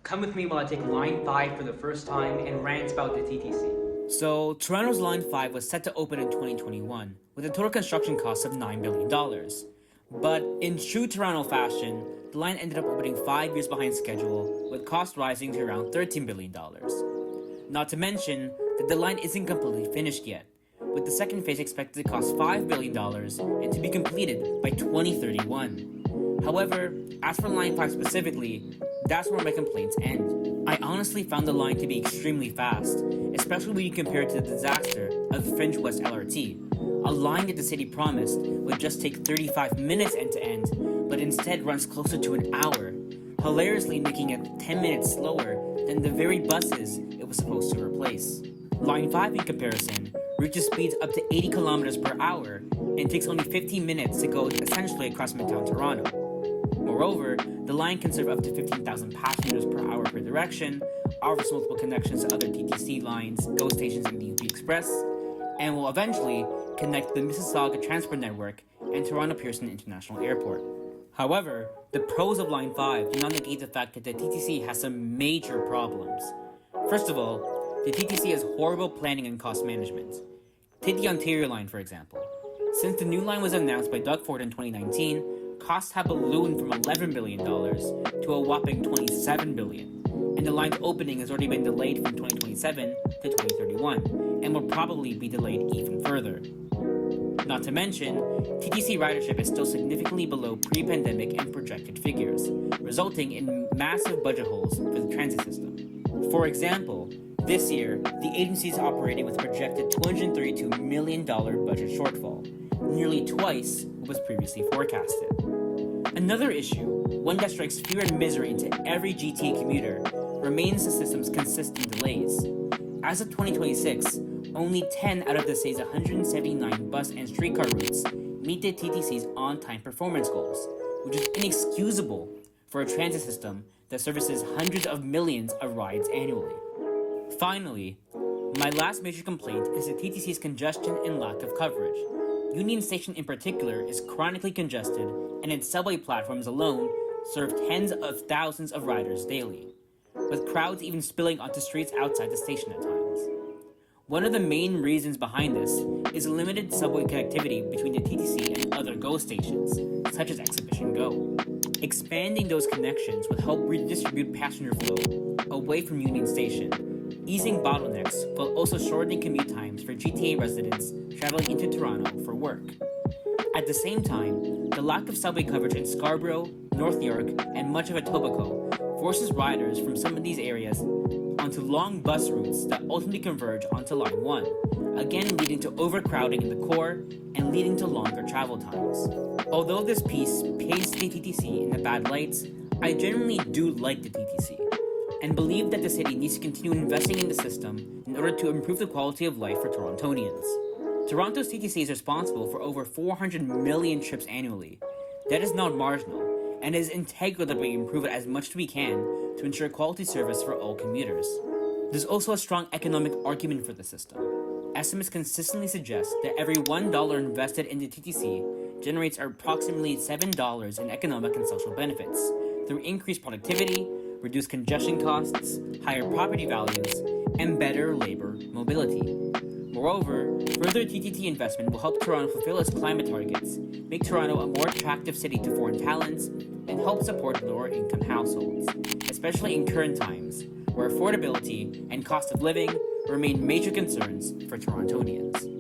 Come with me while I take Line 5 for the first time and rant about the TTC. So, Toronto's Line 5 was set to open in 2021, with a total construction cost of $9 billion. But in true Toronto fashion, the line ended up opening 5 years behind schedule, with costs rising to around $13 billion. Not to mention that the line isn't completely finished yet, with the second phase expected to cost $5 billion and to be completed by 2031. However, as for Line 5 specifically, that's where my complaints end. I honestly found the line to be extremely fast, especially when you compare it to the disaster of Fringe West LRT, a line that the city promised would just take 35 minutes end to end, but instead runs closer to an hour, hilariously making it 10 minutes slower than the very buses it was supposed to replace. Line 5, in comparison, reaches speeds up to 80 kilometers per hour and takes only 15 minutes to go essentially across Midtown Toronto. Moreover, the line can serve up to 15,000 passengers per hour per direction, offers multiple connections to other TTC lines, GO stations, and the UP Express, and will eventually connect the Mississauga Transport Network and Toronto Pearson International Airport. However, the pros of Line 5 do not negate the fact that the TTC has some major problems. First of all, the TTC has horrible planning and cost management. Take the Ontario line, for example. Since the new line was announced by Doug Ford in 2019, costs have ballooned from $11 billion to a whopping $27 billion, and the line's opening has already been delayed from 2027 to 2031, and will probably be delayed even further. Not to mention, TTC ridership is still significantly below pre-pandemic and projected figures, resulting in massive budget holes for the transit system. For example, this year, the agency is operating with a projected $232 million budget shortfall, nearly twice what was previously forecasted. Another issue, one that strikes fear and misery into every GTA commuter, remains the system's consistent delays. As of 2026, only 10 out of the state's 179 bus and streetcar routes meet the TTC's on-time performance goals, which is inexcusable for a transit system that services hundreds of millions of rides annually. Finally, my last major complaint is the TTC's congestion and lack of coverage. Union Station in particular is chronically congested, and its subway platforms alone serve tens of thousands of riders daily, with crowds even spilling onto streets outside the station at times. One of the main reasons behind this is limited subway connectivity between the TTC and other GO stations, such as Exhibition GO. Expanding those connections would help redistribute passenger flow away from Union Station, easing bottlenecks while also shortening commute times for GTA residents traveling into Toronto for work. At the same time, the lack of subway coverage in Scarborough, North York, and much of Etobicoke forces riders from some of these areas onto long bus routes that ultimately converge onto Line 1, again leading to overcrowding in the core and leading to longer travel times. Although this piece paints the TTC in the bad lights, I generally do like the TTC, and believe that the city needs to continue investing in the system in order to improve the quality of life for Torontonians. Toronto's TTC is responsible for over 400 million trips annually. That is not marginal, and it is integral that we improve it as much as we can to ensure quality service for all commuters. There's also a strong economic argument for the system. Estimates consistently suggest that every $1 invested in the TTC generates approximately $7 in economic and social benefits through increased productivity, reduced congestion costs, higher property values, and better labor mobility. Moreover, further TTT investment will help Toronto fulfill its climate targets, make Toronto a more attractive city to foreign talents, and help support lower-income households, especially in current times, where affordability and cost of living remain major concerns for Torontonians.